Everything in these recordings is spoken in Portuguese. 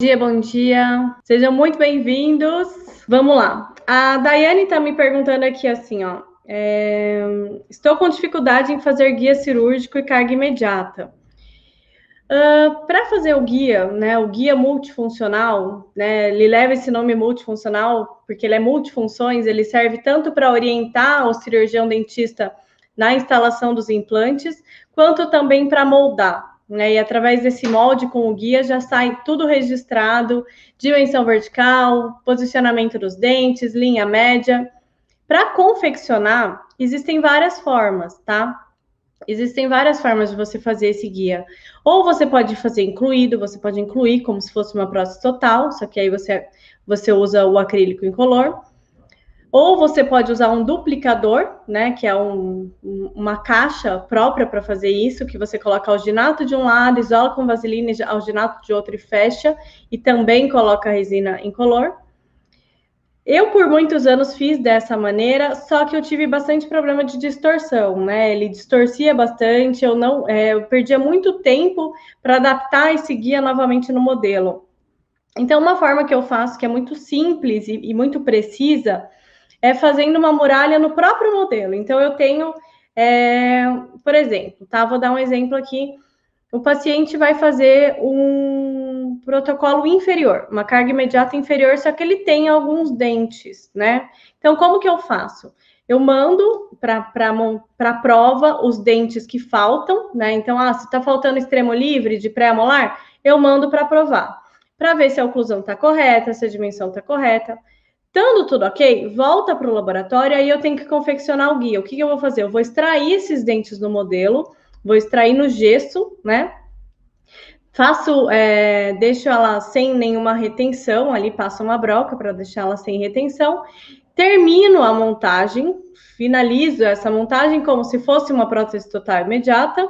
Bom dia. Sejam muito bem-vindos. Vamos lá. A Daiane está me perguntando aqui assim, ó. Estou com dificuldade em fazer guia cirúrgico e carga imediata. Para fazer o guia, né, o guia multifuncional, né, ele leva esse nome multifuncional porque ele é multifunções, ele serve tanto para orientar o cirurgião dentista na instalação dos implantes, quanto também para moldar, né, e através desse molde com o guia já sai tudo registrado, dimensão vertical, posicionamento dos dentes, linha média. Para confeccionar, existem várias formas, tá? Existem várias formas de você fazer esse guia. Ou você pode fazer incluído, você pode incluir como se fosse uma prótese total, só que aí você usa o acrílico incolor. Ou você pode usar um duplicador, né, que é uma caixa própria para fazer isso, que você coloca alginato de um lado, isola com vaselina, alginato de outro e fecha, e também coloca a resina incolor. Eu, por muitos anos, fiz dessa maneira, só que eu tive bastante problema de distorção, né? Ele distorcia bastante, eu perdia muito tempo para adaptar esse guia novamente no modelo. Então, uma forma que eu faço, que é muito simples e muito precisa, é fazendo uma muralha no próprio modelo. Então, eu tenho, por exemplo, tá? Vou dar um exemplo aqui. O paciente vai fazer um protocolo inferior, uma carga imediata inferior, só que ele tem alguns dentes, né? Então, como que eu faço? Eu mando para a prova os dentes que faltam, né? Então, se está faltando extremo livre de pré-molar, eu mando para provar, para ver se a oclusão está correta, se a dimensão está correta. Estando tudo ok, volta para o laboratório, aí eu tenho que confeccionar o guia. O que eu vou fazer? Eu vou extrair esses dentes do modelo, vou extrair no gesso, né? Deixo ela sem nenhuma retenção, ali passo uma broca para deixar ela sem retenção. Termino a montagem, finalizo essa montagem como se fosse uma prótese total imediata.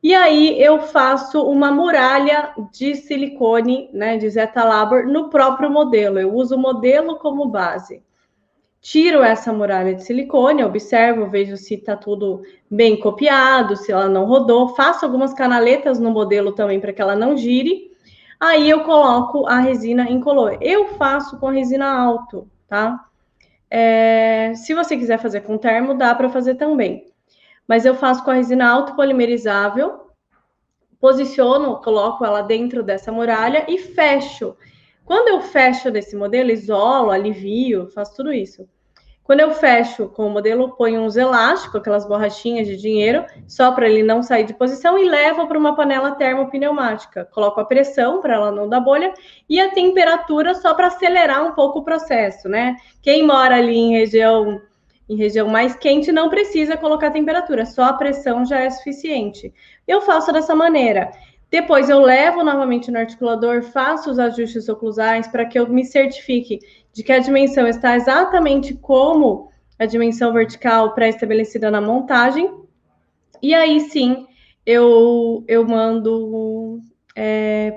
E aí eu faço uma muralha de silicone, né, de Zeta Labor, no próprio modelo. Eu uso o modelo como base. Tiro essa muralha de silicone, observo, vejo se está tudo bem copiado, se ela não rodou. Faço algumas canaletas no modelo também para que ela não gire. Aí eu coloco a resina incolor. Eu faço com resina alto, tá? Se você quiser fazer com termo, dá para fazer também. Mas eu faço com a resina autopolimerizável, posiciono, coloco ela dentro dessa muralha e fecho. Quando eu fecho desse modelo, isolo, alivio, faço tudo isso. Quando eu fecho com o modelo, ponho uns elásticos, aquelas borrachinhas de dinheiro, só para ele não sair de posição, e levo para uma panela termopneumática. Coloco a pressão para ela não dar bolha e a temperatura só para acelerar um pouco o processo, né? Quem mora ali em região mais quente não precisa colocar temperatura, só a pressão já é suficiente. Eu faço dessa maneira. Depois eu levo novamente no articulador, faço os ajustes oclusais para que eu me certifique de que a dimensão está exatamente como a dimensão vertical pré-estabelecida na montagem. E aí sim eu mando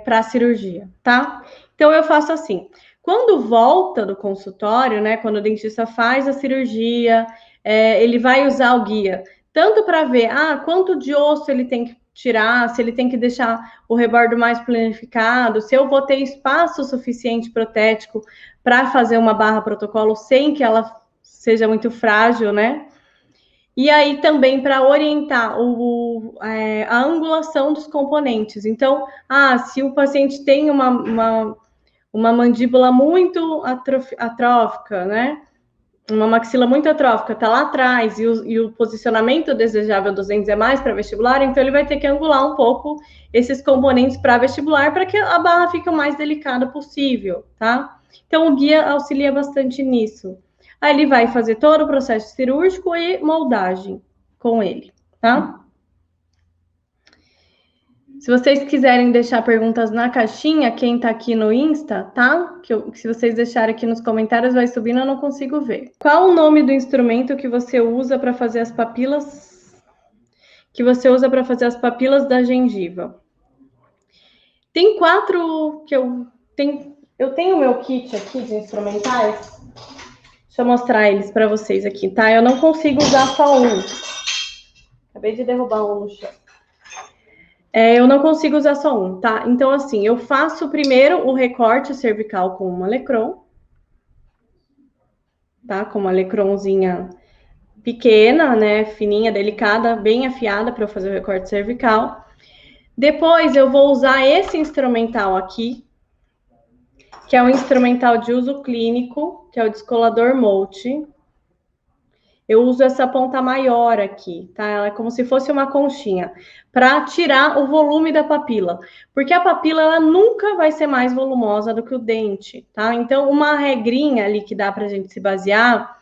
para a cirurgia, tá? Então eu faço assim. Quando volta do consultório, né? Quando o dentista faz a cirurgia, ele vai usar o guia tanto para ver quanto de osso ele tem que tirar, se ele tem que deixar o rebordo mais planificado, se eu vou ter espaço suficiente protético para fazer uma barra protocolo sem que ela seja muito frágil, né? E aí também para orientar a angulação dos componentes. Então, se o paciente tem uma mandíbula muito atrófica, né? Uma maxila muito atrófica, tá lá atrás, e o posicionamento desejável dos dentes é mais para vestibular, então ele vai ter que angular um pouco esses componentes para vestibular para que a barra fique o mais delicada possível, tá? Então o guia auxilia bastante nisso. Aí ele vai fazer todo o processo cirúrgico e moldagem com ele, tá? Se vocês quiserem deixar perguntas na caixinha, quem tá aqui no Insta, tá? Se vocês deixarem aqui nos comentários, vai subindo, eu não consigo ver. Qual o nome do instrumento que você usa para fazer as papilas? Que você usa para fazer as papilas da gengiva? Tem 4 que eu tenho. Eu tenho o meu kit aqui de instrumentais. Deixa eu mostrar eles para vocês aqui, tá? Eu não consigo usar só um. Acabei de derrubar um no chão. Eu não consigo usar só um, tá? Então, assim, eu faço primeiro o recorte cervical com uma Lecron, tá? Com uma Lecronzinha pequena, né? Fininha, delicada, bem afiada para eu fazer o recorte cervical. Depois eu vou usar esse instrumental aqui, que é um instrumental de uso clínico, que é o descolador Molt. Eu uso essa ponta maior aqui, tá? Ela é como se fosse uma conchinha, para tirar o volume da papila. Porque a papila, ela nunca vai ser mais volumosa do que o dente, tá? Então, uma regrinha ali que dá pra gente se basear,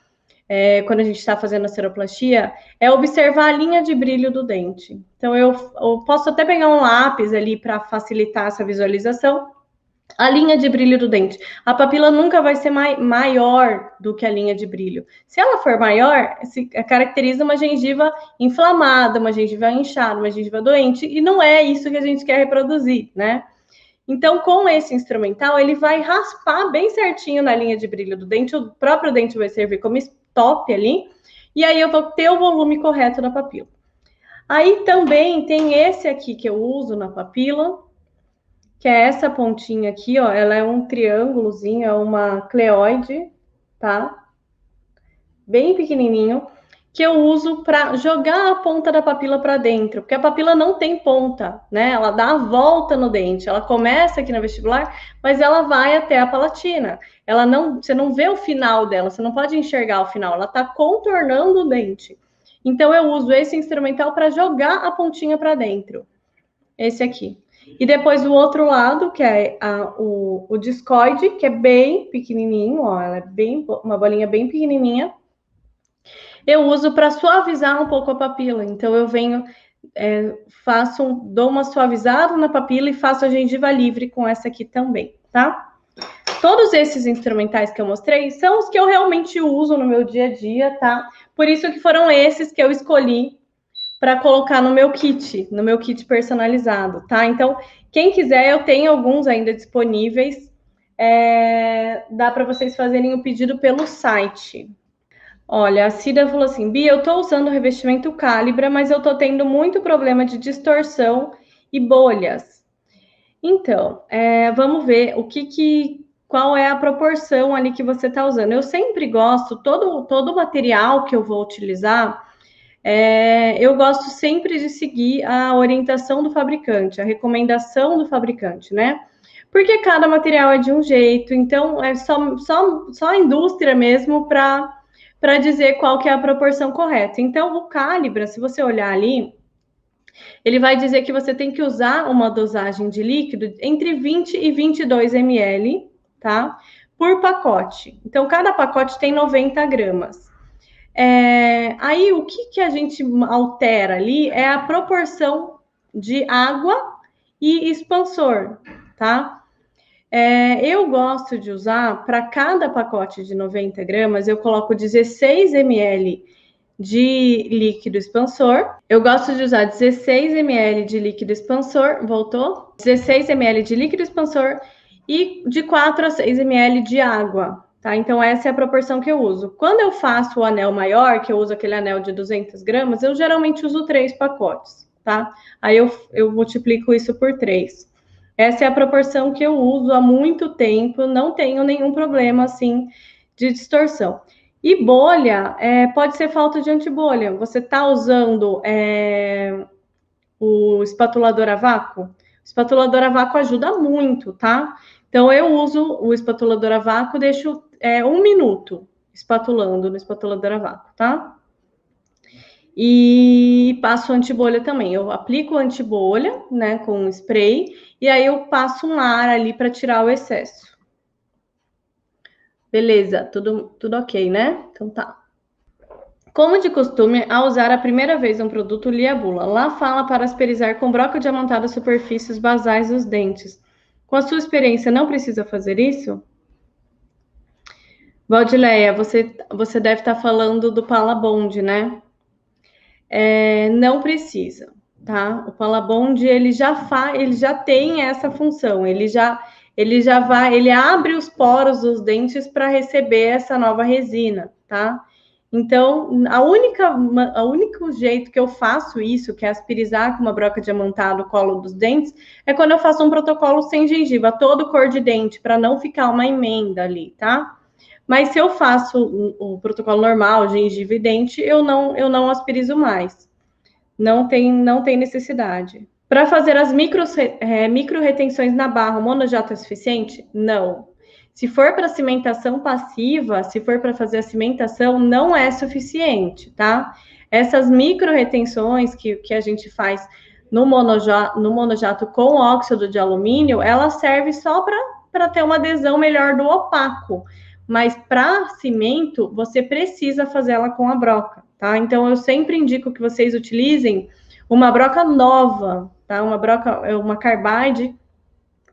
quando a gente está fazendo a seroplastia, é observar a linha de brilho do dente. Então, eu posso até pegar um lápis ali para facilitar essa visualização. A linha de brilho do dente. A papila nunca vai ser maior do que a linha de brilho. Se ela for maior, se caracteriza uma gengiva inflamada, uma gengiva inchada, uma gengiva doente, e não é isso que a gente quer reproduzir, né? Então, com esse instrumental, ele vai raspar bem certinho na linha de brilho do dente, o próprio dente vai servir como stop ali, e aí eu vou ter o volume correto da papila. Aí também tem esse aqui que eu uso na papila, que é essa pontinha aqui, ó, ela é um triângulozinho, é uma cleoide, tá? Bem pequenininho, que eu uso para jogar a ponta da papila para dentro, porque a papila não tem ponta, né? Ela dá a volta no dente, ela começa aqui na vestibular, mas ela vai até a palatina. Ela não, você não vê o final dela, você não pode enxergar o final, ela tá contornando o dente. Então eu uso esse instrumental para jogar a pontinha para dentro. Esse aqui. E depois o outro lado, que é o discoide, que é bem pequenininho, ó, ela é bem, uma bolinha bem pequenininha. Eu uso para suavizar um pouco a papila. Então eu venho, dou uma suavizada na papila e faço a gengiva livre com essa aqui também, tá? Todos esses instrumentais que eu mostrei são os que eu realmente uso no meu dia a dia, tá? Por isso que foram esses que eu escolhi para colocar no meu kit personalizado, tá? Então, quem quiser, eu tenho alguns ainda disponíveis. Dá para vocês fazerem o pedido pelo site. Olha, a Cida falou assim, Bia, eu tô usando o revestimento Calibra, mas eu tô tendo muito problema de distorção e bolhas. Então, vamos ver qual é a proporção ali que você está usando. Eu sempre gosto, todo o material que eu vou utilizar, eu gosto sempre de seguir a orientação do fabricante, a recomendação do fabricante, né? Porque cada material é de um jeito, então é só a indústria mesmo para dizer qual que é a proporção correta. Então, o Calibra, se você olhar ali, ele vai dizer que você tem que usar uma dosagem de líquido entre 20 e 22 ml, tá? Por pacote. Então, cada pacote tem 90 gramas. Aí, o que a gente altera ali é a proporção de água e expansor, tá? Eu gosto de usar, para cada pacote de 90 gramas, eu coloco 16 ml de líquido expansor. Eu gosto de usar 16 ml de líquido expansor, voltou? 16 ml de líquido expansor e de 4 a 6 ml de água, tá? Então, essa é a proporção que eu uso. Quando eu faço o anel maior, que eu uso aquele anel de 200 gramas, eu geralmente uso 3 pacotes, tá? Aí eu multiplico isso por 3. Essa é a proporção que eu uso há muito tempo, não tenho nenhum problema, assim, de distorção. E bolha, pode ser falta de antibolha. Você está usando o espatulador a vácuo? O espatulador a vácuo ajuda muito, tá? Então, eu uso o espatulador a vácuo, deixo 1 minuto espatulando no espatulador a vácuo, tá? E passo antibolha também. Eu aplico antibolha, né, com spray, e aí eu passo um ar ali para tirar o excesso. Beleza, tudo ok, né? Então tá. Como de costume, ao usar a primeira vez um produto, li a bula. Lá fala para asperizar com broca diamantada as superfícies basais dos dentes. Com a sua experiência, não precisa fazer isso? Valdileia, você deve estar falando do Palabond, né? Não precisa, tá? O Palabond, ele já tem essa função, ele abre os poros dos dentes para receber essa nova resina, tá? Então, o único jeito que eu faço isso, que é aspirizar com uma broca diamantada o colo dos dentes, é quando eu faço um protocolo sem gengiva, todo cor de dente, para não ficar uma emenda ali, tá? Mas se eu faço o protocolo normal, gengiva e dente, eu não aspirizo mais. Não tem necessidade. Para fazer as micro retenções na barra, o monojato é suficiente? Não. Se for para cimentação passiva, se for para fazer a cimentação, não é suficiente, tá? Essas micro retenções que a gente faz no monojato com óxido de alumínio, ela serve só para ter uma adesão melhor do opaco. Mas para cimento, você precisa fazer ela com a broca, tá? Então, eu sempre indico que vocês utilizem uma broca nova, tá? Uma carbide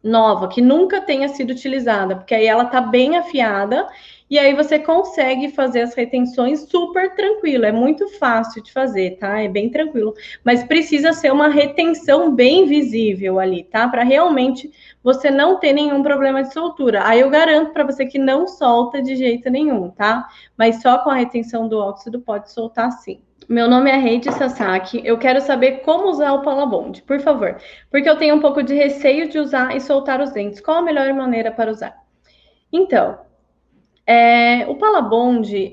nova, que nunca tenha sido utilizada, porque aí ela tá bem afiada e aí você consegue fazer as retenções super tranquilo. É muito fácil de fazer, tá? É bem tranquilo, mas precisa ser uma retenção bem visível ali, tá? Para realmente você não ter nenhum problema de soltura. Aí eu garanto para você que não solta de jeito nenhum, tá? Mas só com a retenção do óxido pode soltar sim. Meu nome é Heidi Sasaki. Eu quero saber como usar o Palabond, por favor. Porque eu tenho um pouco de receio de usar e soltar os dentes. Qual a melhor maneira para usar? Então, o Palabond,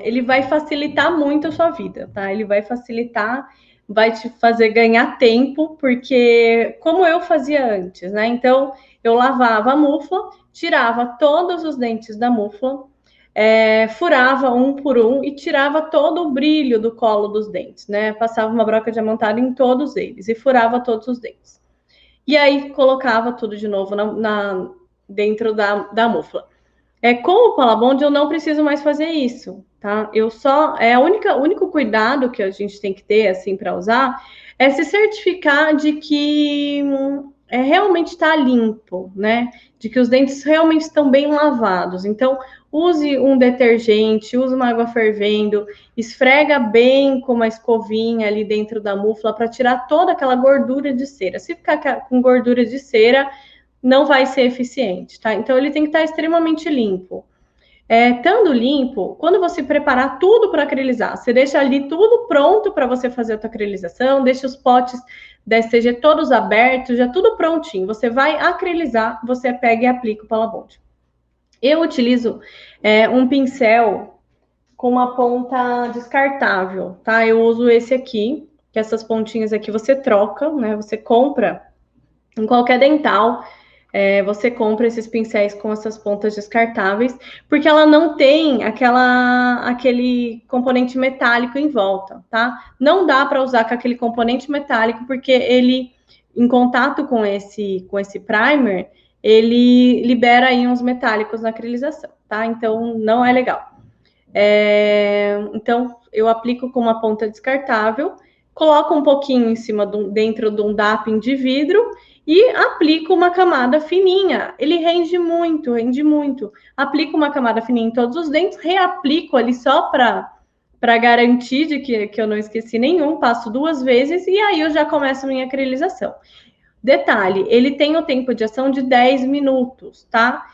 ele vai facilitar muito a sua vida, tá? Ele vai facilitar, vai te fazer ganhar tempo, porque como eu fazia antes, né? Então, eu lavava a mufla, tirava todos os dentes da mufla, furava um por um e tirava todo o brilho do colo dos dentes, né? Passava uma broca diamantada em todos eles e furava todos os dentes. E aí colocava tudo de novo dentro da mufla. Com o Palabond eu não preciso mais fazer isso, tá? O único cuidado que a gente tem que ter, assim, para usar, é se certificar de que realmente está limpo, né? De que os dentes realmente estão bem lavados. Então, use um detergente, use uma água fervendo, esfrega bem com uma escovinha ali dentro da mufla para tirar toda aquela gordura de cera. Se ficar com gordura de cera, não vai ser eficiente, tá? Então, ele tem que estar extremamente limpo. Estando limpo, quando você preparar tudo para acrylizar, você deixa ali tudo pronto para você fazer a tua acrylização, deixa os potes da STG todos abertos, já tudo prontinho. Você vai acrylizar, você pega e aplica o Palabond. Eu utilizo um pincel com uma ponta descartável, tá? Eu uso esse aqui, que essas pontinhas aqui você troca, né? Você compra em qualquer dental. Você compra esses pincéis com essas pontas descartáveis, porque ela não tem aquele componente metálico em volta, tá? Não dá para usar com aquele componente metálico, porque ele, em contato com esse primer, ele libera íons metálicos na acrilização, tá? Então, não é legal. Então, eu aplico com uma ponta descartável, coloco um pouquinho em cima, dentro de um dapping de vidro, e aplico uma camada fininha. Ele rende muito, rende muito. Aplico uma camada fininha em todos os dentes, reaplico ali só para garantir de que eu não esqueci nenhum, passo 2 vezes e aí eu já começo a minha acrilização. Detalhe, ele tem o tempo de ação de 10 minutos, tá?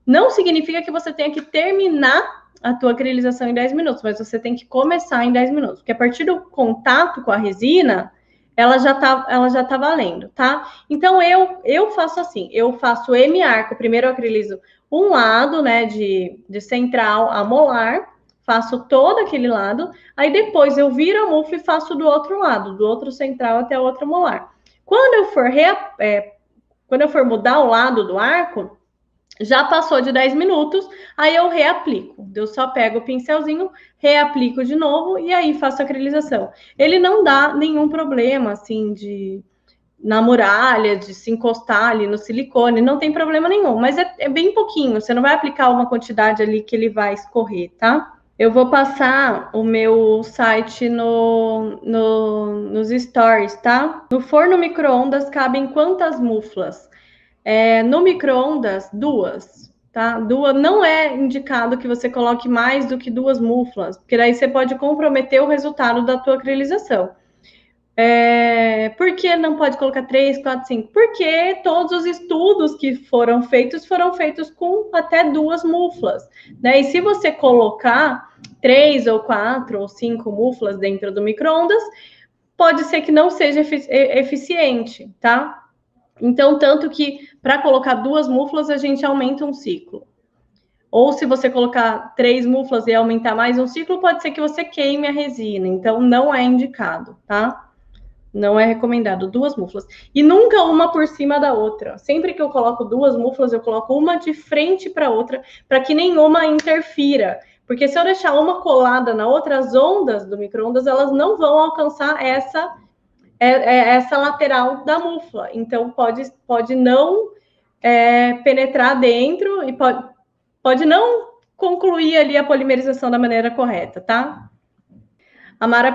Não significa que você tenha que terminar a tua acrilização em 10 minutos, mas você tem que começar em 10 minutos, porque a partir do contato com a resina, ela já tá valendo, tá? Então, eu faço assim, eu faço M-arco, primeiro eu acrilizo um lado, né, de central a molar, faço todo aquele lado, aí depois eu viro a mufla e faço do outro lado, do outro central até o outro molar. Quando eu for mudar o lado do arco, já passou de 10 minutos, aí eu reaplico. Eu só pego o pincelzinho, reaplico de novo e aí faço a acrilização. Ele não dá nenhum problema, assim, na muralha, de se encostar ali no silicone, não tem problema nenhum, mas é bem pouquinho, você não vai aplicar uma quantidade ali que ele vai escorrer, tá? Eu vou passar o meu site nos stories, tá? No forno micro-ondas cabem quantas muflas? No micro-ondas, 2, tá? Não é indicado que você coloque mais do que 2 muflas, porque daí você pode comprometer o resultado da tua acrilização. Por que não pode colocar 3, 4, 5? Porque todos os estudos que foram feitos com até 2 muflas, né? E se você colocar 3 ou 4 ou 5 muflas dentro do micro-ondas, pode ser que não seja eficiente, tá? Então, tanto que para colocar 2 muflas, a gente aumenta um ciclo. Ou se você colocar 3 muflas e aumentar mais um ciclo, pode ser que você queime a resina. Então, não é indicado, tá? Não é recomendado 2 muflas. E nunca uma por cima da outra. Sempre que eu coloco 2 muflas, eu coloco uma de frente para outra, para que nenhuma interfira. Porque se eu deixar uma colada na outra, as ondas do micro-ondas, elas não vão alcançar essa lateral da mufla. Então, pode não penetrar dentro e pode não concluir ali a polimerização da maneira correta, tá? A Mara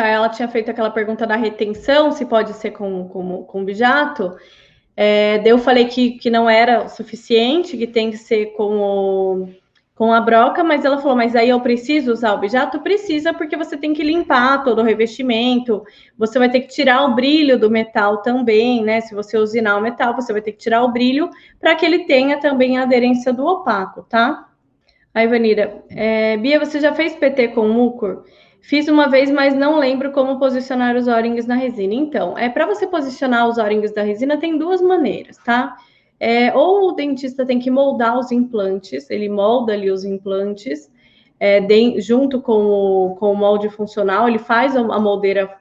ela tinha feito aquela pergunta da retenção, se pode ser com bijato. Daí eu falei que não era suficiente, que tem que ser com a broca, mas ela falou, mas aí eu preciso usar o bijato? Precisa, porque você tem que limpar todo o revestimento, você vai ter que tirar o brilho do metal também, né? Se você usinar o metal, você vai ter que tirar o brilho para que ele tenha também a aderência do opaco, tá? Aí, Vanira, Bia, você já fez PT com mucor? Fiz uma vez, mas não lembro como posicionar os O-rings na resina. Então, para você posicionar os O-rings da resina, tem 2 maneiras, tá? Ou o dentista tem que moldar os implantes, ele molda ali os implantes, junto com o molde funcional, ele faz a moldeira,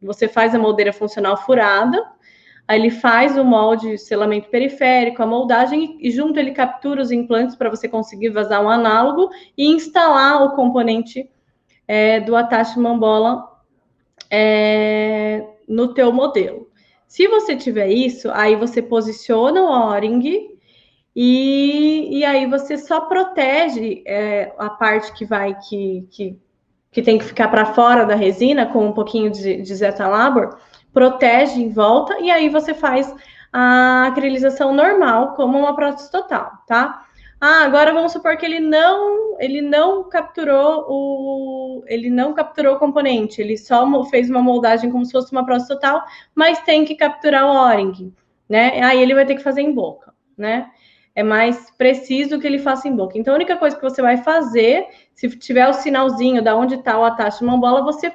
você faz a moldeira funcional furada, aí ele faz o molde, selamento periférico, a moldagem, e junto ele captura os implantes para você conseguir vazar um análogo e instalar o componente do attachment bola no teu modelo. Se você tiver isso, aí você posiciona o O-ring e aí você só protege a parte que tem que ficar para fora da resina com um pouquinho de Zeta Labor, protege em volta e aí você faz a acrilização normal como uma prótese total, tá? Agora vamos supor que ele não capturou o componente, ele só fez uma moldagem como se fosse uma prótese total, mas tem que capturar o O-ring, né? Aí ele vai ter que fazer em boca, né? É mais preciso que ele faça em boca. Então, a única coisa que você vai fazer, se tiver o sinalzinho da onde está o attachment bola, você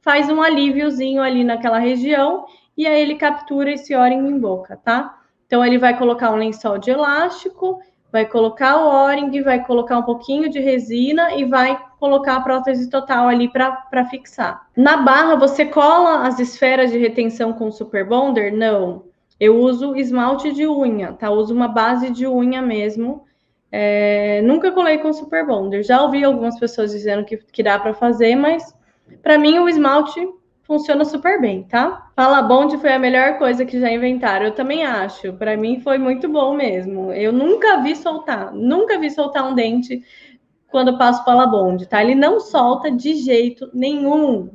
faz um alíviozinho ali naquela região e aí ele captura esse O-ring em boca, tá? Então, ele vai colocar um lençol de elástico, vai colocar o O-ring, vai colocar um pouquinho de resina e vai colocar a prótese total ali para fixar. Na barra, você cola as esferas de retenção com super bonder? Não. Eu uso esmalte de unha, tá? Eu uso uma base de unha mesmo. Nunca colei com super bonder. Já ouvi algumas pessoas dizendo que dá para fazer, mas para mim o esmalte funciona super bem, tá? Palabond foi a melhor coisa que já inventaram. Eu também acho. Para mim foi muito bom mesmo. Eu nunca vi soltar um dente quando eu passo Palabond, tá? Ele não solta de jeito nenhum.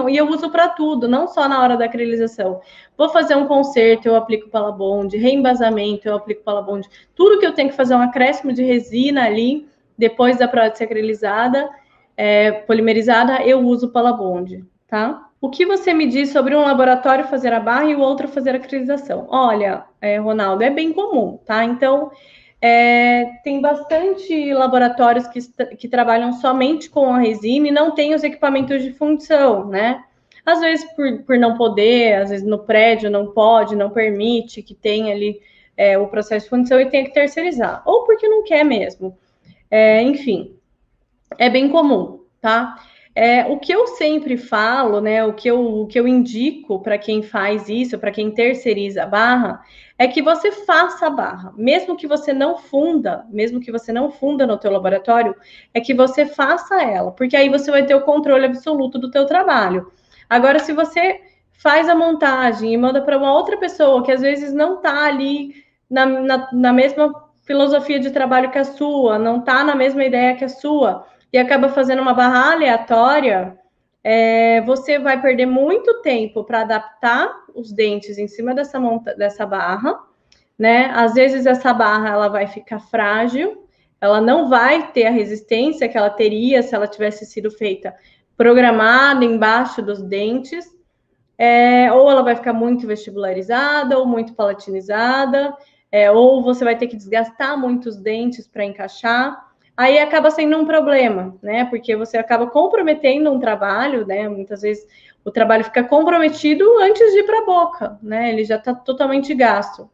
E eu uso para tudo, não só na hora da acrilização. Vou fazer um conserto, eu aplico Palabond, reembasamento, eu aplico Palabond. Tudo que eu tenho que fazer um acréscimo de resina ali, depois da prótese acrilizada, polimerizada, eu uso Palabond, tá? O que você me diz sobre um laboratório fazer a barra e o outro fazer a acrilização? Olha, Ronaldo, é bem comum, tá? Então, tem bastante laboratórios que trabalham somente com a resina e não tem os equipamentos de fundição, né? Às vezes por não poder, às vezes no prédio não pode, não permite que tenha ali o processo de fundição e tenha que terceirizar, ou porque não quer mesmo. Enfim, é bem comum, tá? O que eu sempre falo, né? O que eu indico para quem faz isso, para quem terceiriza a barra, é que você faça a barra, mesmo que você não funda no teu laboratório, é que você faça ela, porque aí você vai ter o controle absoluto do teu trabalho. Agora, se você faz a montagem e manda para uma outra pessoa que às vezes não está ali na mesma filosofia de trabalho que a sua, não está na mesma ideia que a sua, e acaba fazendo uma barra aleatória, você vai perder muito tempo para adaptar os dentes em cima dessa barra, né? Às vezes essa barra ela vai ficar frágil, ela não vai ter a resistência que ela teria se ela tivesse sido feita programada embaixo dos dentes, ou ela vai ficar muito vestibularizada, ou muito palatinizada, ou você vai ter que desgastar muitos dentes para encaixar. aí acaba sendo um problema, né? Porque você acaba comprometendo um trabalho, né? Muitas vezes o trabalho fica comprometido antes de ir para a boca, né? Ele já está totalmente gasto.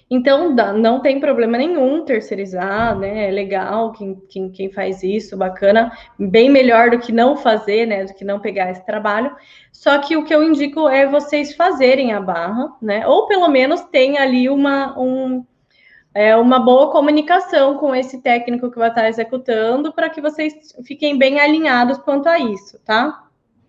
Então, não tem problema nenhum terceirizar, né? É legal quem faz isso, bacana, bem melhor do que não fazer, né? Do que não pegar esse trabalho. Só que o que eu indico é vocês fazerem a barra, né? Ou pelo menos tem ali uma boa comunicação com esse técnico que vai estar executando para que vocês fiquem bem alinhados quanto a isso, tá?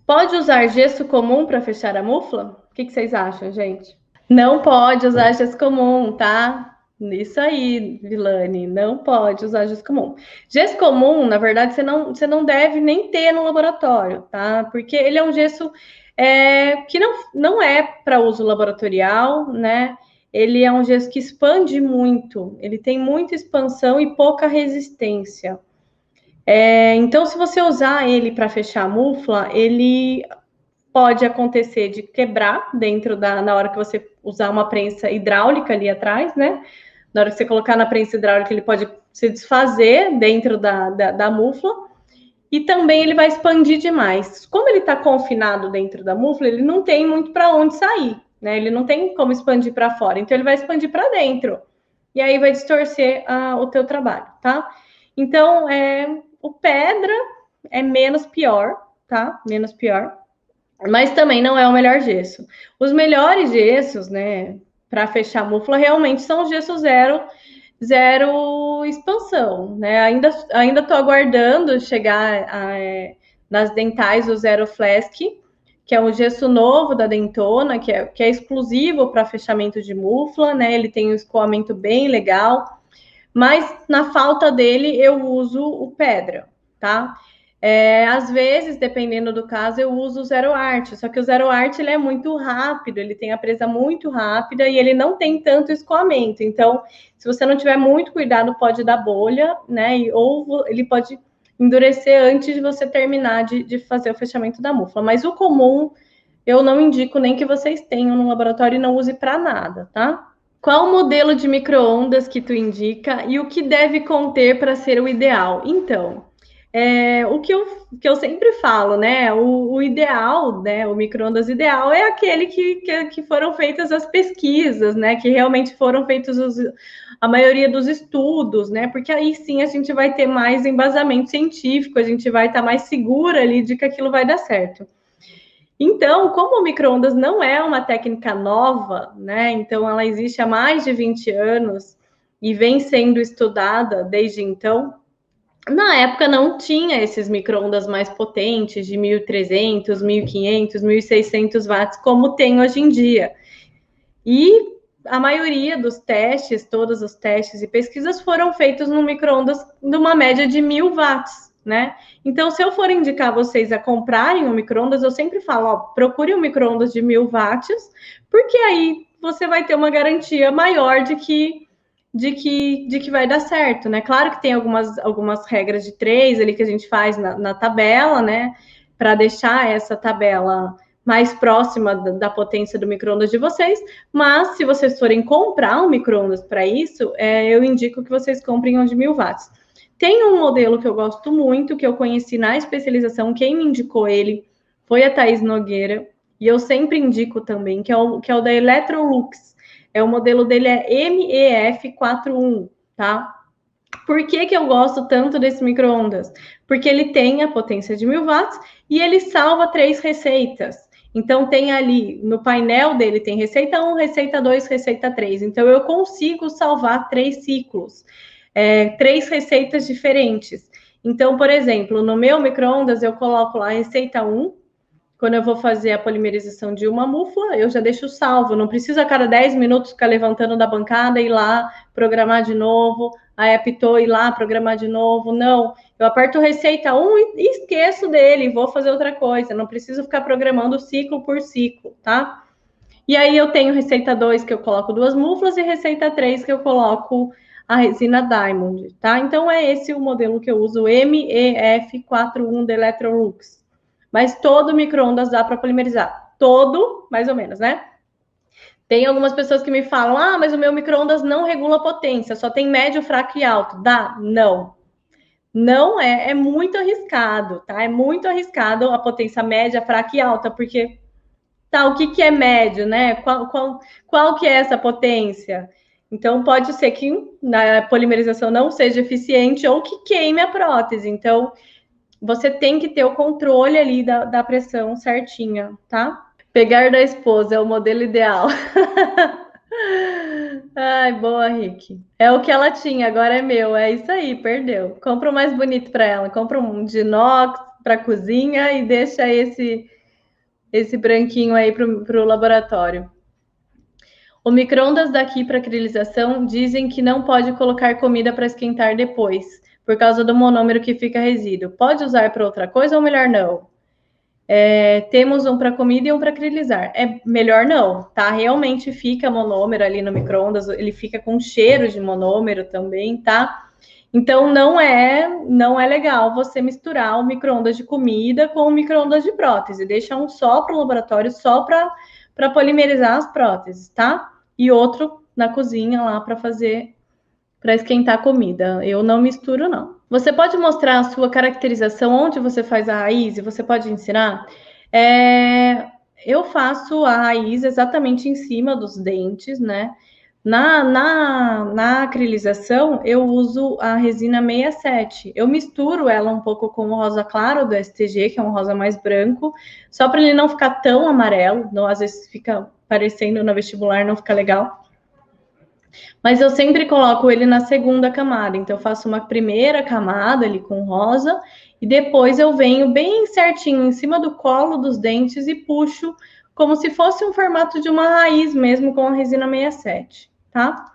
Pode usar gesso comum para fechar a mufla? O que vocês acham, gente? Não pode usar gesso comum, tá? Isso aí, Vilane, não pode usar gesso comum. Gesso comum, na verdade, você não deve nem ter no laboratório, tá? Porque ele é um gesso que não é para uso laboratorial, né? Ele é um gesso que expande muito, ele tem muita expansão e pouca resistência. Então, se você usar ele para fechar a mufla, ele pode acontecer de quebrar na hora que você usar uma prensa hidráulica ali atrás, né? Na hora que você colocar na prensa hidráulica, ele pode se desfazer dentro da mufla. E também ele vai expandir demais. Como ele está confinado dentro da mufla, ele não tem muito para onde sair, né? Ele não tem como expandir para fora. Então, ele vai expandir para dentro. E aí vai distorcer o teu trabalho, tá? Então, o pedra é menos pior, tá? Menos pior. Mas também não é o melhor gesso. Os melhores gessos, né, para fechar a mufla, realmente são gesso zero expansão, né? Ainda estou aguardando chegar nas dentais o Zero Flask, que é um gesso novo da Dentona, que é exclusivo para fechamento de mufla, né? Ele tem um escoamento bem legal, mas na falta dele eu uso o pedra, tá? Às vezes, dependendo do caso, eu uso o Zero Art, só que o Zero Art ele é muito rápido, ele tem a presa muito rápida e ele não tem tanto escoamento. Então, se você não tiver muito cuidado, pode dar bolha, né? Ou ele pode endurecer antes de você terminar de fazer o fechamento da mufla. Mas o comum, eu não indico nem que vocês tenham no laboratório e não use para nada, tá? Qual o modelo de micro-ondas que tu indica e o que deve conter para ser o ideal? Então, o que eu sempre falo, né? O ideal, né? O micro-ondas ideal é aquele que foram feitas as pesquisas, né? Que realmente foram feitos a maioria dos estudos, né? Porque aí sim a gente vai ter mais embasamento científico, a gente vai estar mais segura ali de que aquilo vai dar certo. Então, como o micro-ondas não é uma técnica nova, né? Então, ela existe há mais de 20 anos e vem sendo estudada desde então. Na época não tinha esses micro-ondas mais potentes de 1.300, 1.500, 1.600 watts como tem hoje em dia. E a maioria dos testes, todos os testes e pesquisas foram feitos no micro-ondas de uma média de 1.000 watts, né? Então, se eu for indicar vocês a comprarem um micro-ondas, eu sempre falo, ó, procure um micro-ondas de 1.000 watts, porque aí você vai ter uma garantia maior de que vai dar certo, né? Claro que tem algumas regras de 3 ali que a gente faz na tabela, né? Para deixar essa tabela mais próxima da potência do micro-ondas de vocês, mas se vocês forem comprar um micro-ondas para isso, eu indico que vocês comprem um de 1.000 watts. Tem um modelo que eu gosto muito, que eu conheci na especialização, quem me indicou ele foi a Thaís Nogueira, e eu sempre indico também, que é o da Electrolux. O modelo dele é MEF41, tá? Por que eu gosto tanto desse micro-ondas? Porque ele tem a potência de 1.000 watts e ele salva 3 receitas. Então, tem ali, no painel dele, tem receita 1, receita 2, receita 3. Então, eu consigo salvar 3 ciclos, 3 receitas diferentes. Então, por exemplo, no meu micro-ondas, eu coloco lá a receita 1, quando eu vou fazer a polimerização de uma mufla, eu já deixo salvo. Não preciso a cada 10 minutos ficar levantando da bancada e ir lá programar de novo. Aí apitou, ir lá programar de novo. Não, eu aperto receita 1 e esqueço dele. Vou fazer outra coisa. Não preciso ficar programando ciclo por ciclo, tá? E aí eu tenho receita 2 que eu coloco 2 muflas e receita 3 que eu coloco a resina Diamond, tá? Então é esse o modelo que eu uso, MEF41 da Electrolux. Mas todo micro-ondas dá para polimerizar. Todo, mais ou menos, né? Tem algumas pessoas que me falam, mas o meu micro-ondas não regula a potência, só tem médio, fraco e alto. Dá? Não. Não é muito arriscado, tá? É muito arriscado a potência média, fraca e alta, porque tá, o que é médio, né? Qual que é essa potência? Então, pode ser que na polimerização não seja eficiente ou que queime a prótese. Então, você tem que ter o controle ali da pressão certinha, tá? Pegar da esposa é o modelo ideal. Ai, boa, Rick. É o que ela tinha, agora é meu. É isso aí, perdeu. Compra o mais bonito para ela. Compra um de inox para cozinha e deixa esse branquinho aí para o laboratório. O micro-ondas daqui para acrilização dizem que não pode colocar comida para esquentar depois, por causa do monômero que fica resíduo. Pode usar para outra coisa ou melhor não? Temos um para comida e um para acrilizar. É melhor não, tá? Realmente fica monômero ali no micro-ondas, ele fica com cheiro de monômero também, tá? Então não é legal você misturar o micro-ondas de comida com o micro-ondas de prótese. Deixa um só para o laboratório, só para polimerizar as próteses, tá? E outro na cozinha lá para esquentar a comida. Eu não misturo, não. Você pode mostrar a sua caracterização onde você faz a raiz e você pode ensinar? Eu faço a raiz exatamente em cima dos dentes, né? Na acrilização, eu uso a resina 67. Eu misturo ela um pouco com o rosa claro do STG, que é um rosa mais branco, só para ele não ficar tão amarelo. Não, às vezes fica parecendo na vestibular, não fica legal. Mas eu sempre coloco ele na segunda camada. Então, eu faço uma primeira camada ali com rosa e depois eu venho bem certinho em cima do colo dos dentes e puxo como se fosse um formato de uma raiz mesmo com a resina 67, tá?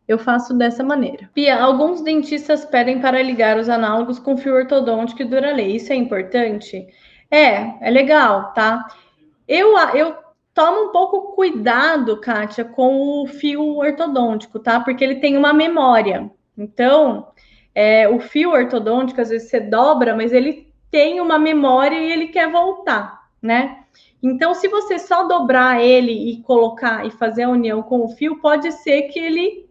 Eu faço dessa maneira. Pia, alguns dentistas pedem para ligar os análogos com fio ortodôntico e Duralei. Isso é importante? É legal, tá? Eu tomo um pouco cuidado, Kátia, com o fio ortodôntico, tá? Porque ele tem uma memória. Então, o fio ortodôntico, às vezes você dobra, mas ele tem uma memória e ele quer voltar, né? Então, se você só dobrar ele e colocar e fazer a união com o fio, pode ser que ele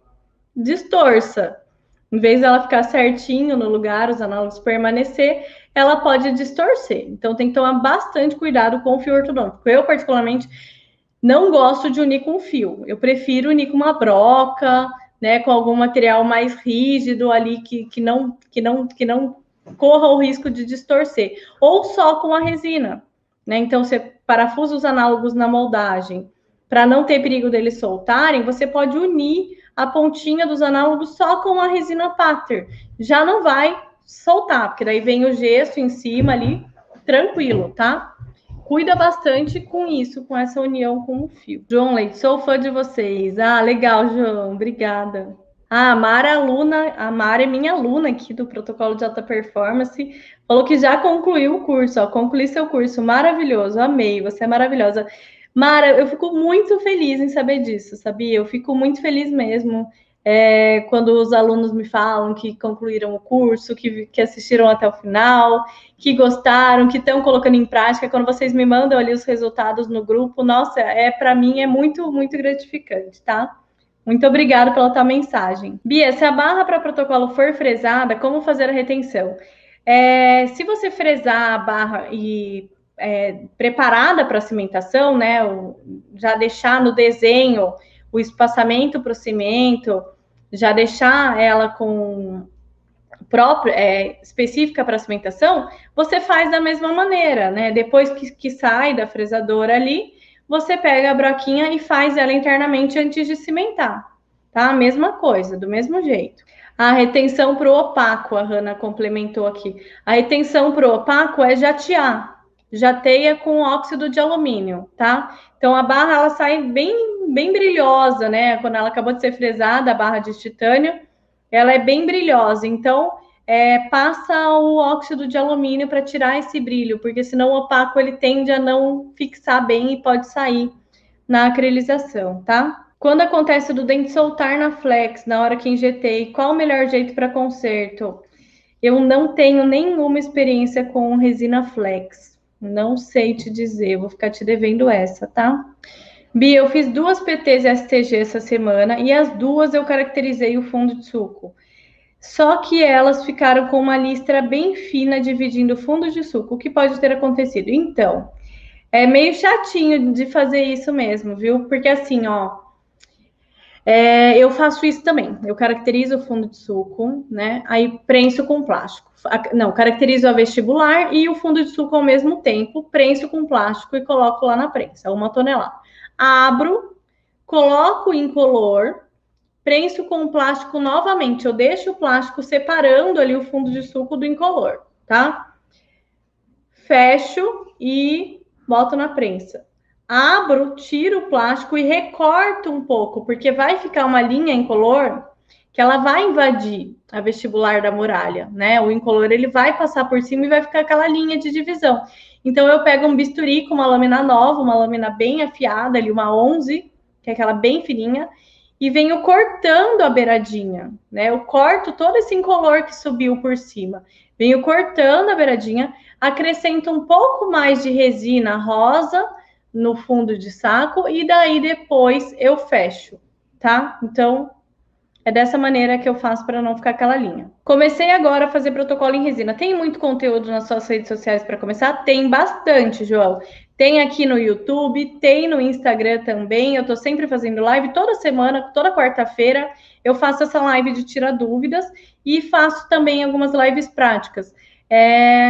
distorça. Em vez dela ficar certinho no lugar, os análogos permanecer, ela pode distorcer. Então, tem que tomar bastante cuidado com o fio ortodôntico. Eu, particularmente, não gosto de unir com fio. Eu prefiro unir com uma broca, né, com algum material mais rígido ali que não corra o risco de distorcer. Ou só com a resina, né? Então, você parafusa os análogos na moldagem. Para não ter perigo deles soltarem, você pode unir a pontinha dos análogos só com a resina patter. Já não vai soltar, porque daí vem o gesso em cima ali, tranquilo, tá? Cuida bastante com isso, com essa união com o fio. João Leite, sou fã de vocês. Ah, legal, João, obrigada. Ah, a Mara é minha aluna aqui do Protocolo de Alta Performance, falou que já concluiu o curso, ó, concluí seu curso, maravilhoso, amei, você é maravilhosa. Mara, eu fico muito feliz em saber disso, sabia? Eu fico muito feliz mesmo quando os alunos me falam que concluíram o curso, que assistiram até o final, que gostaram, que estão colocando em prática. Quando vocês me mandam ali os resultados no grupo, nossa, para mim é muito, muito gratificante, tá? Muito obrigada pela tua mensagem. Bia, se a barra para protocolo for fresada, como fazer a retenção? Se você fresar a barra e preparada para a cimentação, né? Já deixar no desenho o espaçamento para o cimento, já deixar ela com específica para a cimentação, você faz da mesma maneira, né? Depois que sai da fresadora ali, você pega a broquinha e faz ela internamente antes de cimentar, tá? A mesma coisa, do mesmo jeito. A retenção para o opaco, a Hanna complementou aqui. A retenção para o opaco é jatear. Jateia com óxido de alumínio, tá? Então, a barra, ela sai bem, bem brilhosa, né? Quando ela acabou de ser fresada, a barra de titânio, ela é bem brilhosa. Então, passa o óxido de alumínio para tirar esse brilho, porque senão o opaco, ele tende a não fixar bem e pode sair na acrilização, tá? Quando acontece do dente soltar na flex, na hora que injetei, qual o melhor jeito para conserto? Eu não tenho nenhuma experiência com resina flex. Não sei te dizer, vou ficar te devendo essa, tá? Bia, eu fiz 2 PTs STG essa semana e as 2 eu caracterizei o fundo de suco. Só que elas ficaram com uma listra bem fina dividindo o fundo de suco. O que pode ter acontecido? Então, é meio chatinho de fazer isso mesmo, viu? Porque assim, ó, eu faço isso também. Eu caracterizo o fundo de suco, né? Aí prenso com plástico. Não, caracterizo a vestibular e o fundo de suco ao mesmo tempo, prenso com plástico e coloco lá na prensa, 1 tonelada. Abro, coloco incolor, prenso com o plástico novamente. Eu deixo o plástico separando ali o fundo de suco do incolor, tá? Fecho e boto na prensa. Abro, tiro o plástico e recorto um pouco, porque vai ficar uma linha incolor que ela vai invadir a vestibular da muralha, né? O incolor ele vai passar por cima e vai ficar aquela linha de divisão. Então eu pego um bisturi com uma lâmina nova, uma lâmina bem afiada ali, uma 11, que é aquela bem fininha, e venho cortando a beiradinha, né? Eu corto todo esse incolor que subiu por cima. Venho cortando a beiradinha, acrescento um pouco mais de resina rosa no fundo de saco e daí depois eu fecho, tá? Então, é dessa maneira que eu faço para não ficar aquela linha. Comecei agora a fazer protocolo em resina. Tem muito conteúdo nas suas redes sociais para começar? Tem bastante, João. Tem aqui no YouTube, tem no Instagram também. Eu estou sempre fazendo live toda semana, toda quarta-feira. Eu faço essa live de tirar dúvidas e faço também algumas lives práticas.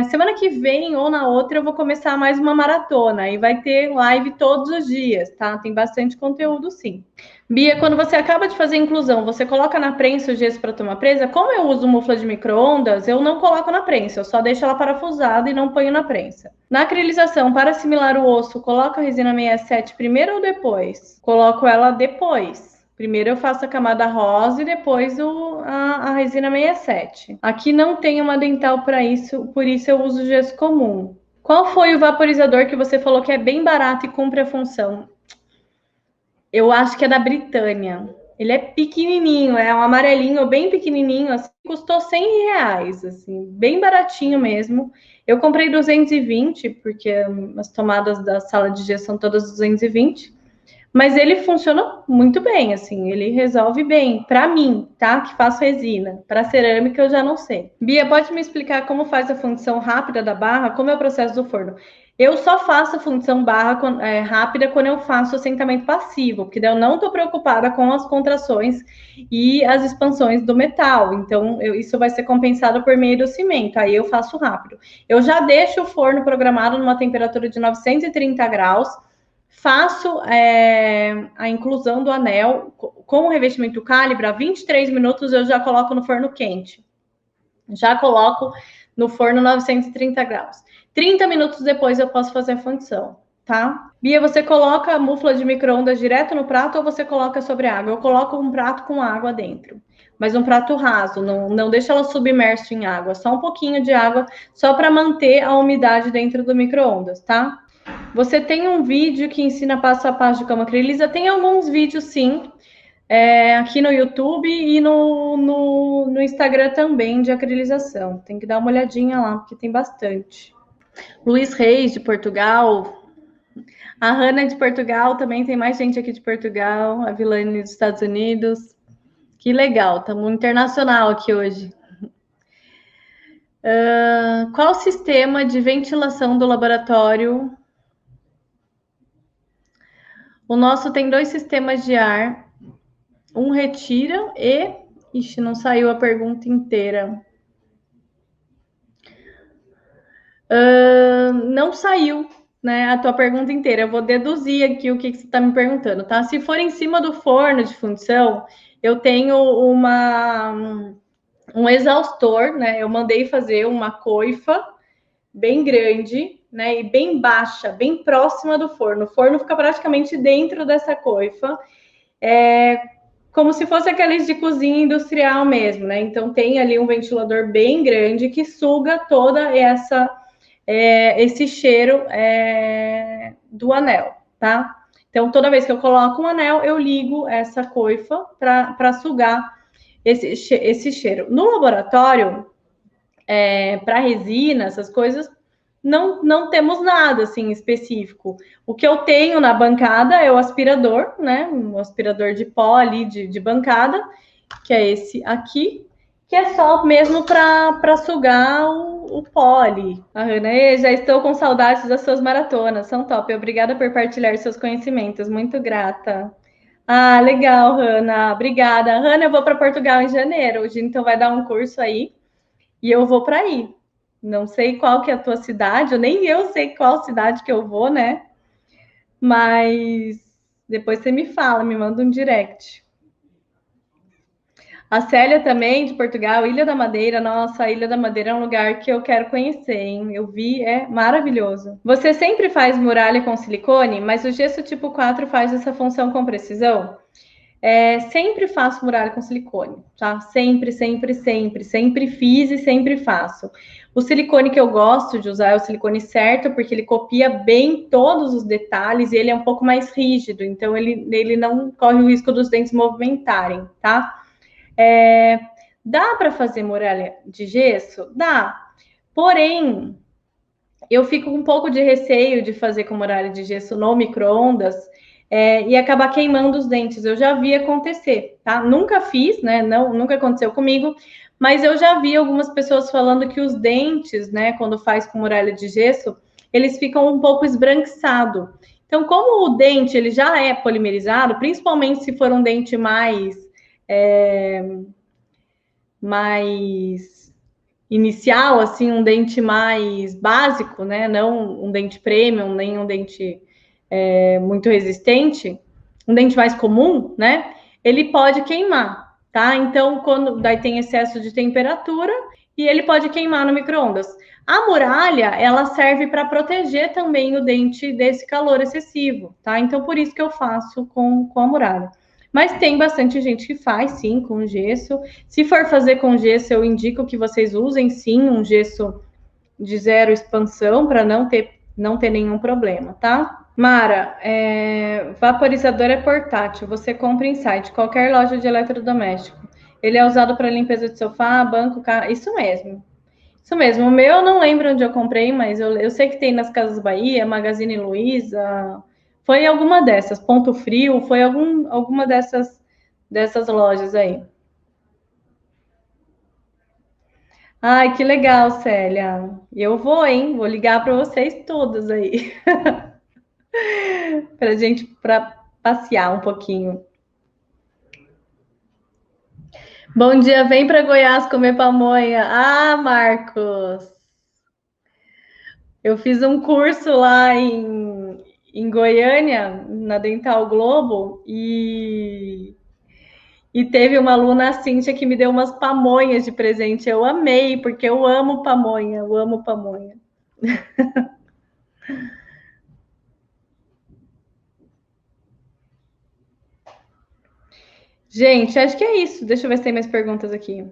Semana que vem ou na outra eu vou começar mais uma maratona e vai ter live todos os dias, tá? Tem bastante conteúdo, sim. Bia, quando você acaba de fazer a inclusão, você coloca na prensa o gesso para tomar presa? Como eu uso mufla de micro-ondas, eu não coloco na prensa, eu só deixo ela parafusada e não ponho na prensa. Na acrilização, para assimilar o osso, coloco a resina 67 primeiro ou depois? Coloco ela depois. Primeiro eu faço a camada rosa e depois a resina 67. Aqui não tem uma dental para isso, por isso eu uso gesso comum. Qual foi o vaporizador que você falou que é bem barato e cumpre a função? Eu acho que é da Britânia. Ele é pequenininho, é um amarelinho bem pequenininho, assim, custou R$ 100, assim, bem baratinho mesmo. Eu comprei 220, porque as tomadas da sala de gesso são todas 220. Mas ele funciona muito bem, assim, ele resolve bem. Para mim, tá? Que faço resina. Para cerâmica eu já não sei. Bia, pode me explicar como faz a fundição rápida da barra? Como é o processo do forno? Eu só faço a fundição barra rápida quando eu faço assentamento passivo, porque daí eu não estou preocupada com as contrações e as expansões do metal. Então, isso vai ser compensado por meio do cimento. Aí eu faço rápido. Eu já deixo o forno programado numa temperatura de 930 graus. Faço a inclusão do anel com o revestimento Calibra, 23 minutos eu já coloco no forno quente. Já coloco no forno 930 graus. 30 minutos depois eu posso fazer a fundição, tá? Bia, você coloca a mufla de micro-ondas direto no prato ou você coloca sobre água? Eu coloco um prato com água dentro, mas um prato raso, não deixa ela submerso em água, só um pouquinho de água, só para manter a umidade dentro do micro-ondas, tá? Você tem um vídeo que ensina passo a passo de como acriliza? Tem alguns vídeos, sim, aqui no YouTube e no Instagram também de acrilização. Tem que dar uma olhadinha lá, porque tem bastante. Luiz Reis, de Portugal. A Hanna, de Portugal, também tem mais gente aqui de Portugal. A Vilane, dos Estados Unidos. Que legal, estamos internacional aqui hoje. Qual o sistema de ventilação do laboratório? O nosso tem 2 sistemas de ar. Um retira e... Ixi, não saiu a pergunta inteira. Não saiu, né, a tua pergunta inteira. Eu vou deduzir aqui o que você está me perguntando, tá? Se for em cima do forno de fundição, eu tenho um exaustor, né? Eu mandei fazer uma coifa bem grande, né? E bem baixa, bem próxima do forno. O forno fica praticamente dentro dessa coifa. Como se fosse aqueles de cozinha industrial mesmo, né? Então tem ali um ventilador bem grande que suga toda esse cheiro do anel, tá? Então toda vez que eu coloco um anel, eu ligo essa coifa para sugar esse cheiro. No laboratório, para resina, essas coisas, não temos nada assim específico. O que eu tenho na bancada é o aspirador, né? Um aspirador de pó ali de bancada, que é esse aqui. que é só mesmo para sugar o pólen. A Hanna, já estou com saudades das suas maratonas, são top. Obrigada por partilhar seus conhecimentos, muito grata. Ah, legal, Hanna, obrigada. Hanna, eu vou para Portugal em janeiro, o Ginton vai dar um curso aí e eu vou para aí. Não sei qual que é a tua cidade, nem eu sei qual cidade que eu vou, né? Mas depois você me fala, me manda um direct. A Célia também, de Portugal, Ilha da Madeira. Nossa, a Ilha da Madeira é um lugar que eu quero conhecer, hein? Eu vi, é maravilhoso. Você sempre faz muralha com silicone, mas o gesso tipo 4 faz essa função com precisão? Sempre faço muralha com silicone, tá? Sempre, sempre, sempre. Sempre fiz e sempre faço. O silicone que eu gosto de usar é o silicone certo, porque ele copia bem todos os detalhes e ele é um pouco mais rígido, então ele não corre o risco dos dentes movimentarem, tá? Dá para fazer muralha de gesso? Dá. Porém, eu fico com um pouco de receio de fazer com muralha de gesso no micro-ondas e acabar queimando os dentes. Eu já vi acontecer, tá? Nunca fiz, né? Não, nunca aconteceu comigo, mas eu já vi algumas pessoas falando que os dentes, né, quando faz com muralha de gesso, eles ficam um pouco esbranquiçados. Então, como o dente ele já é polimerizado, principalmente se for um dente mais inicial, assim, um dente mais básico, né? Não um dente premium, nem um dente muito resistente, um dente mais comum, né? Ele pode queimar, tá? Então, quando daí tem excesso de temperatura e ele pode queimar no micro-ondas. A muralha, ela serve para proteger também o dente desse calor excessivo, tá? Então, por isso que eu faço com a muralha. Mas tem bastante gente que faz, sim, com gesso. Se for fazer com gesso, eu indico que vocês usem, sim, um gesso de zero expansão para não ter nenhum problema, tá? Mara, vaporizador é portátil. Você compra em site, qualquer loja de eletrodoméstico. Ele é usado para limpeza de sofá, banco, carro. Isso mesmo. Isso mesmo. O meu eu não lembro onde eu comprei, mas eu sei que tem nas Casas Bahia, Magazine Luiza. Foi alguma dessas. Ponto Frio, foi alguma dessas lojas aí. Ai, que legal, Célia. Eu vou, hein? Vou ligar para vocês todas aí. Para gente para passear um pouquinho. Bom dia, vem para Goiás comer pamonha. Ah, Marcos, eu fiz um curso lá em Goiânia, na Dental Globo, e teve uma aluna, a Cíntia, que me deu umas pamonhas de presente. Eu amei, porque eu amo pamonha, eu amo pamonha. Gente, acho que é isso. Deixa eu ver se tem mais perguntas aqui.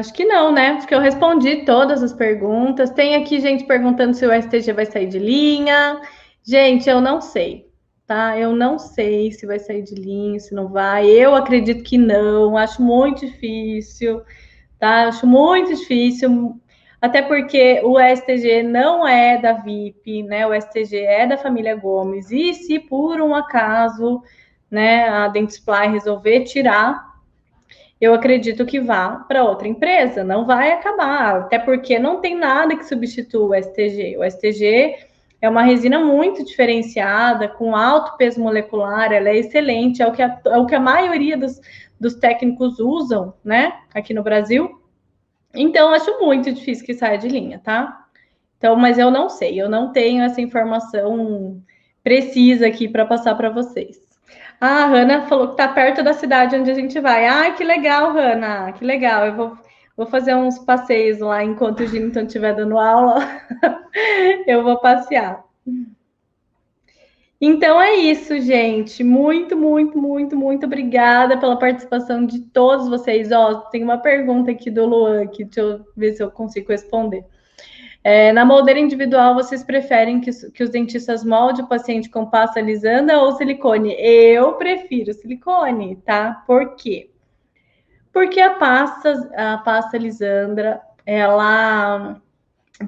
Acho que não, né? Acho que eu respondi todas as perguntas. Tem aqui gente perguntando se o STG vai sair de linha. Gente, eu não sei, tá? Eu não sei se vai sair de linha, se não vai. Eu acredito que não. Acho muito difícil, tá? Acho muito difícil. Até porque o STG não é da VIP, né? O STG é da família Gomes. E se por um acaso, né, a Dentsply resolver tirar, eu acredito que vá para outra empresa, não vai acabar, até porque não tem nada que substitua o STG. O STG é uma resina muito diferenciada, com alto peso molecular, ela é excelente, é o que a maioria dos técnicos usam, né, aqui no Brasil. Então, acho muito difícil que saia de linha, tá? Então, mas eu não sei, eu não tenho essa informação precisa aqui para passar para vocês. Ah, a Hanna falou que tá perto da cidade onde a gente vai. Ah, que legal, Hanna, que legal. Vou fazer uns passeios lá enquanto o Ginton estiver dando aula. Eu vou passear. Então é isso, gente. Muito, muito, muito, muito obrigada pela participação de todos vocês. Ó, tem uma pergunta aqui do Luan, aqui, deixa eu ver se eu consigo responder. Na moldeira individual, vocês preferem que os dentistas moldem o paciente com pasta lisandra ou silicone? Eu prefiro silicone, tá? Por quê? Porque a pasta lisandra, ela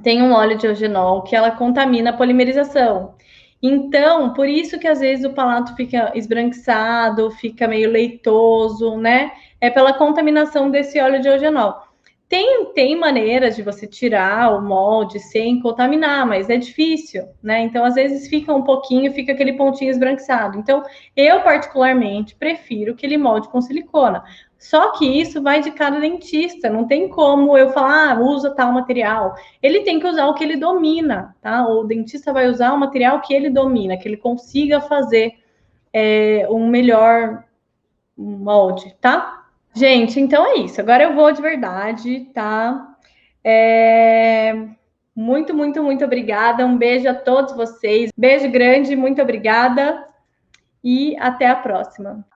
tem um óleo de eugenol que ela contamina a polimerização. Então, por isso que às vezes o palato fica esbranquiçado, fica meio leitoso, né? É pela contaminação desse óleo de eugenol. Tem maneiras de você tirar o molde sem contaminar, mas é difícil, né? Então, às vezes fica um pouquinho, fica aquele pontinho esbranquiçado. Então, eu particularmente prefiro aquele molde com silicona. Só que isso vai de cada dentista, não tem como eu falar, usa tal material. Ele tem que usar o que ele domina, tá? O dentista vai usar o material que ele domina, que ele consiga fazer um melhor molde, tá? Gente, então é isso. Agora eu vou de verdade, tá? Muito, muito, muito obrigada. Um beijo a todos vocês. Beijo grande, muito obrigada. E até a próxima.